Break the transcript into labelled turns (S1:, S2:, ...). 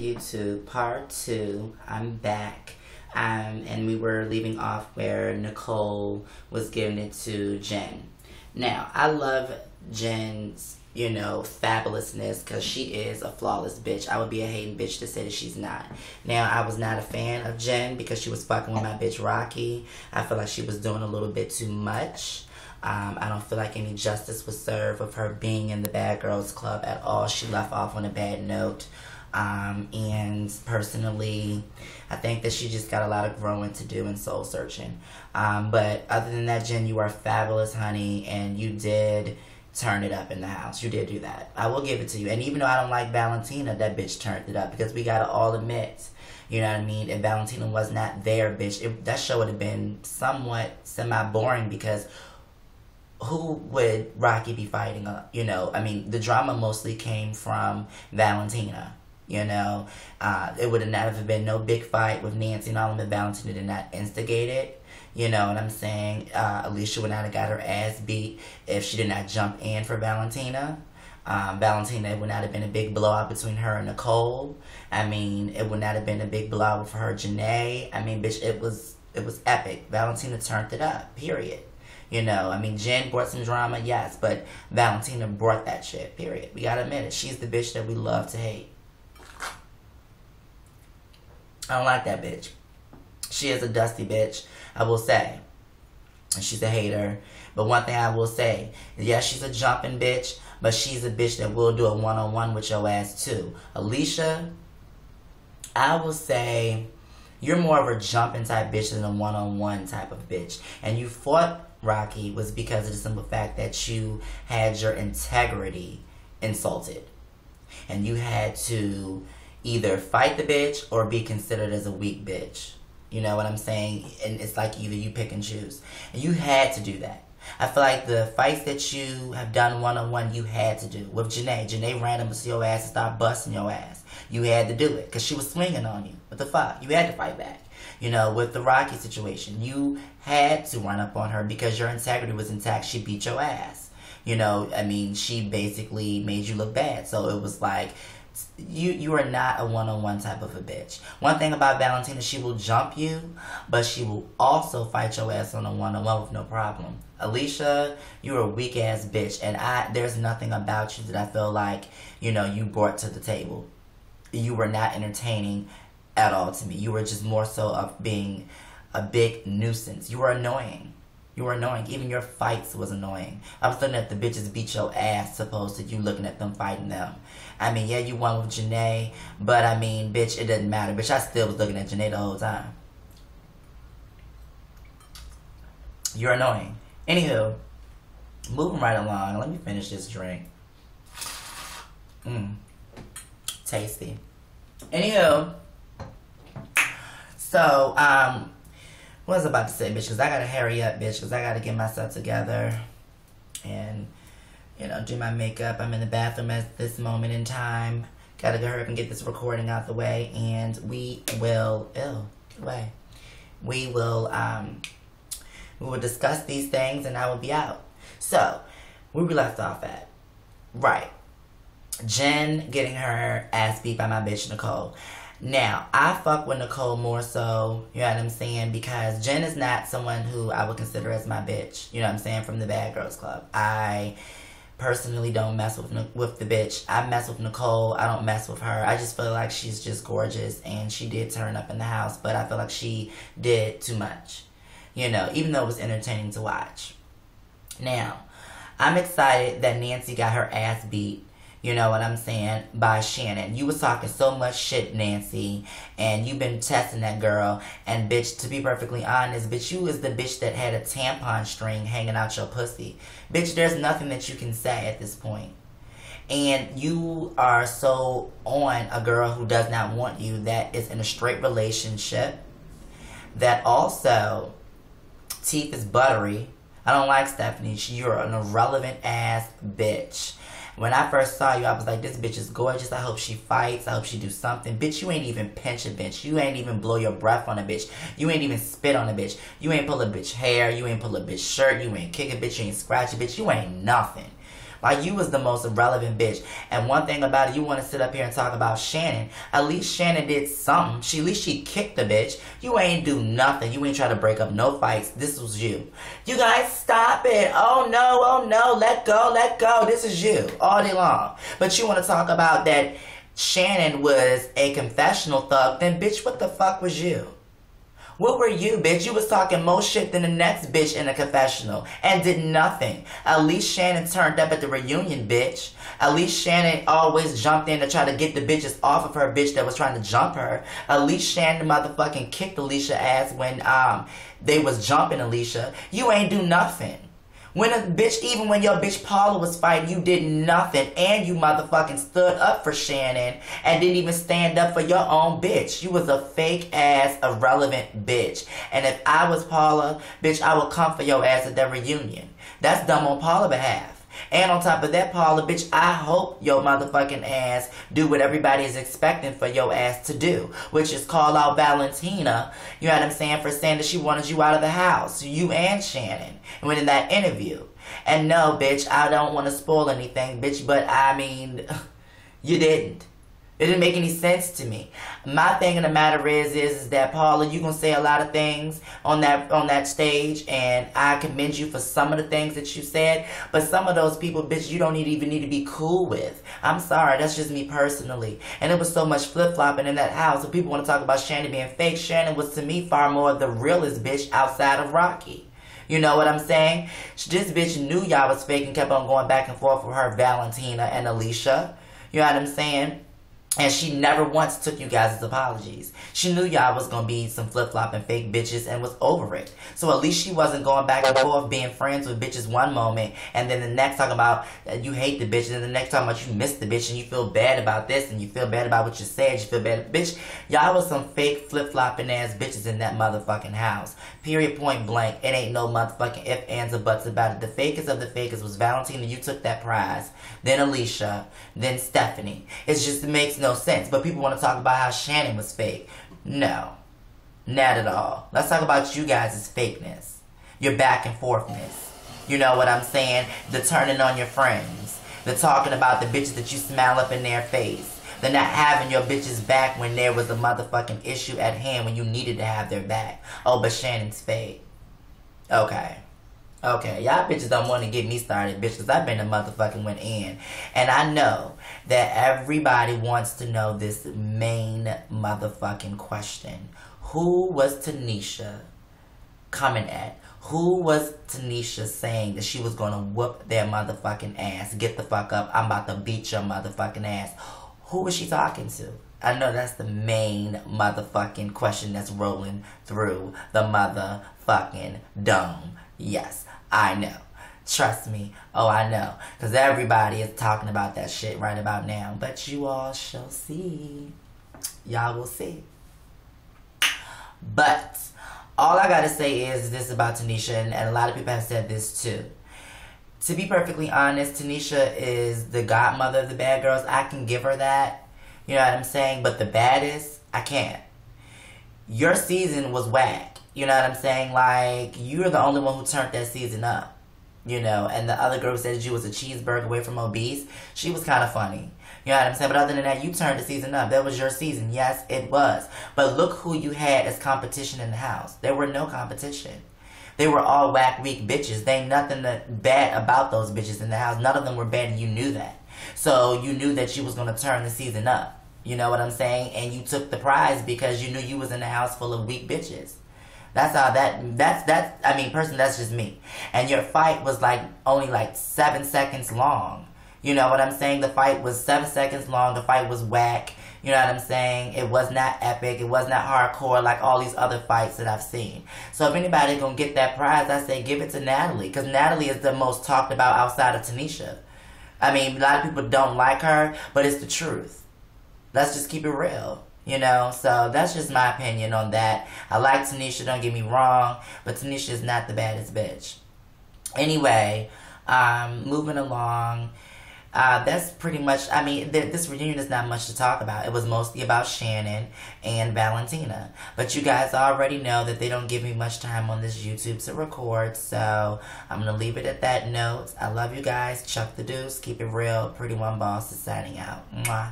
S1: YouTube part 2. I'm back. And we were leaving off where Nicole was giving it to Jen. Now, I love Jen's, fabulousness, because she is a flawless bitch. I would be a hating bitch to say that she's not. Now, I was not a fan of Jen because she was fucking with my bitch Rocky. I feel like she was doing a little bit too much. I don't feel like any justice was served with her being in the Bad Girls Club at all. She left off on a bad note. And personally, I think that she just got a lot of growing to do and soul searching. But other than that, Jen, you are fabulous, honey, and you did turn it up in the house. You did do that. I will give it to you. And even though I don't like Valentina, that bitch turned it up, because we gotta all admit, you know what I mean? If Valentina was not there, bitch, that show would have been somewhat semi-boring, because who would Rocky be fighting? The drama mostly came from Valentina. It would have never been no big fight with Nancy and all of them if Valentina did not instigate it. You know what I'm saying? Alicia would not have got her ass beat if she did not jump in for Valentina. Valentina, it would not have been a big blowout between her and Nicole. It would not have been a big blowout for her Janae. Bitch, it was epic. Valentina turned it up, period. Jen brought some drama, yes, but Valentina brought that shit, period. We gotta admit it. She's the bitch that we love to hate. I don't like that bitch. She is a dusty bitch, I will say. And she's a hater. But one thing I will say, yes, she's a jumping bitch, but she's a bitch that will do a one-on-one with your ass too. Alicia, I will say, you're more of a jumping type bitch than a one-on-one type of bitch. And you fought Rocky was because of the simple fact that you had your integrity insulted. And you had to either fight the bitch or be considered as a weak bitch. You know what I'm saying? And it's like either you pick and choose. And you had to do that. I feel like the fights that you have done one-on-one, you had to do. With Janae. Janae ran up to your ass and started busting your ass. You had to do it because she was swinging on you. What the fuck? You had to fight back. With the Rocky situation, you had to run up on her because your integrity was intact. She beat your ass. She basically made you look bad. So it was like, you are not a one-on-one type of a bitch. One thing about Valentina, she will jump you, but she will also fight your ass on a one-on-one with no problem. Alicia, you're a weak-ass bitch, and there's nothing about you that I feel like, you brought to the table. You were not entertaining at all to me. You were just more so of being a big nuisance. You were annoying. You were annoying. Even your fights was annoying. I was looking at the bitches beat your ass, opposed to you looking at them fighting them. Yeah, you won with Janae, but bitch, it doesn't matter. Bitch, I still was looking at Janae the whole time. You're annoying. Anywho, moving right along. Let me finish this drink. Tasty. Anywho, so, what was I about to say, bitch? Because I gotta hurry up, bitch. Because I gotta get myself together and, do my makeup. I'm in the bathroom at this moment in time. Gotta go hurry up and get this recording out the way. And we will, get away. We will discuss these things and I will be out. So, where we left off at? Right. Jen getting her ass beat by my bitch Nicole. Now, I fuck with Nicole more so, you know what I'm saying, because Jen is not someone who I would consider as my bitch, you know what I'm saying, from the Bad Girls Club. I personally don't mess with the bitch. I mess with Nicole. I don't mess with her. I just feel like she's just gorgeous, and she did turn up in the house, but I feel like she did too much, even though it was entertaining to watch. Now, I'm excited that Nancy got her ass beat, you know what I'm saying, by Shannon. You was talking so much shit, Nancy, and you been testing that girl. And bitch, to be perfectly honest, bitch, you is the bitch that had a tampon string hanging out your pussy. Bitch, there's nothing that you can say at this point. And you are so on a girl who does not want you, that is in a straight relationship, that also teeth is buttery. I don't like Stephanie. You're an irrelevant ass bitch. When I first saw you, I was like, this bitch is gorgeous. I hope she fights. I hope she do something. Bitch, you ain't even pinch a bitch. You ain't even blow your breath on a bitch. You ain't even spit on a bitch. You ain't pull a bitch hair. You ain't pull a bitch shirt. You ain't kick a bitch. You ain't scratch a bitch. You ain't nothing. Like, you was the most irrelevant bitch. And one thing about it, you want to sit up here and talk about Shannon. At least Shannon did something. At least she kicked the bitch. You ain't do nothing. You ain't try to break up no fights. This was you. You guys, stop it. Oh no, let go, let go. This is you all day long. But you want to talk about that Shannon was a confessional thug, then bitch, what the fuck was you? What were you, bitch? You was talking more shit than the next bitch in a confessional and did nothing. At least Shannon turned up at the reunion, bitch. At least Shannon always jumped in to try to get the bitches off of her bitch that was trying to jump her. At least Shannon motherfucking kicked Alicia ass when they was jumping Alicia. You ain't do nothing. When a bitch, even when your bitch Paula was fighting, you did nothing. And you motherfucking stood up for Shannon and didn't even stand up for your own bitch. You was a fake ass, irrelevant bitch. And if I was Paula, bitch, I would come for your ass at that reunion. That's dumb on Paula's behalf. And on top of that, Paula, bitch, I hope your motherfucking ass do what everybody is expecting for your ass to do, which is call out Valentina, you know what I'm saying, for saying that she wanted you out of the house, you and Shannon, when in that interview. And no, bitch, I don't want to spoil anything, bitch, but I mean, you didn't. It didn't make any sense to me. My thing in the matter is that, Paula, you gonna say a lot of things on that stage, and I commend you for some of the things that you said, but some of those people, bitch, you don't even need to be cool with. I'm sorry, that's just me personally. And it was so much flip-flopping in that house. So people want to talk about Shannon being fake. Shannon was, to me, far more the realest bitch outside of Rocky. You know what I'm saying? This bitch knew y'all was fake and kept on going back and forth with her Valentina and Alicia. You know what I'm saying? And she never once took you guys' apologies. She knew y'all was going to be some flip-flopping fake bitches and was over it. So at least she wasn't going back and forth being friends with bitches one moment, and then the next talking about you hate the bitch, and then the next talking about you miss the bitch, and you feel bad about this, and you feel bad about what you said, you feel bad. Bitch, y'all was some fake flip-flopping ass bitches in that motherfucking house. Period, point blank. It ain't no motherfucking ifs, ands, or buts about it. The fakest of the fakest was Valentina. You took that prize. Then Alicia. Then Stephanie. It just makes no sense. But people want to talk about how Shannon was fake. No. Not at all. Let's talk about you guys' fakeness. Your back and forthness. You know what I'm saying? The turning on your friends. The talking about the bitches that you smile up in their face. The not having your bitches back when there was a motherfucking issue at hand when you needed to have their back. Oh, but Shannon's fake. Okay. Okay, y'all bitches don't want to get me started, bitch, because I've been a motherfucking went in. And I know that everybody wants to know this main motherfucking question. Who was Tanisha coming at? Who was Tanisha saying that she was going to whoop their motherfucking ass? Get the fuck up. I'm about to beat your motherfucking ass. Who was she talking to? I know that's the main motherfucking question that's rolling through the motherfucking dome. Yes, I know. Trust me. Oh, I know. Because everybody is talking about that shit right about now. But you all shall see. Y'all will see. But all I gotta say is this about Tanisha, and a lot of people have said this too. To be perfectly honest, Tanisha is the godmother of the bad girls. I can give her that. You know what I'm saying? But the baddest, I can't. Your season was whack. You know what I'm saying? Like, you're the only one who turned that season up. You know, and the other girl said you was a cheeseburger away from obese. She was kind of funny. You know what I'm saying? But other than that, you turned the season up. That was your season. Yes, it was. But look who you had as competition in the house. There were no competition. They were all whack, weak bitches. There ain't nothing bad about those bitches in the house. None of them were bad, and you knew that. So you knew that you was going to turn the season up. You know what I'm saying? And you took the prize because you knew you was in a house full of weak bitches. That's how I mean, personally, that's just me. And your fight was only 7 seconds long. You know what I'm saying? The fight was 7 seconds long. The fight was whack. You know what I'm saying? It was not epic. It was not hardcore like all these other fights that I've seen. So if anybody gonna get that prize, I say give it to Natalie. Because Natalie is the most talked about outside of Tanisha. I mean, a lot of people don't like her, but it's the truth. Let's just keep it real. You know, so that's just my opinion on that. I like Tanisha, don't get me wrong, but Tanisha is not the baddest bitch. Anyway, moving along. That's pretty much, I mean, this reunion is not much to talk about. It was mostly about Shannon and Valentina. But you guys already know that they don't give me much time on this YouTube to record, so I'm going to leave it at that note. I love you guys. Chuck the deuce. Keep it real. Pretty One Boss is signing out. Mwah.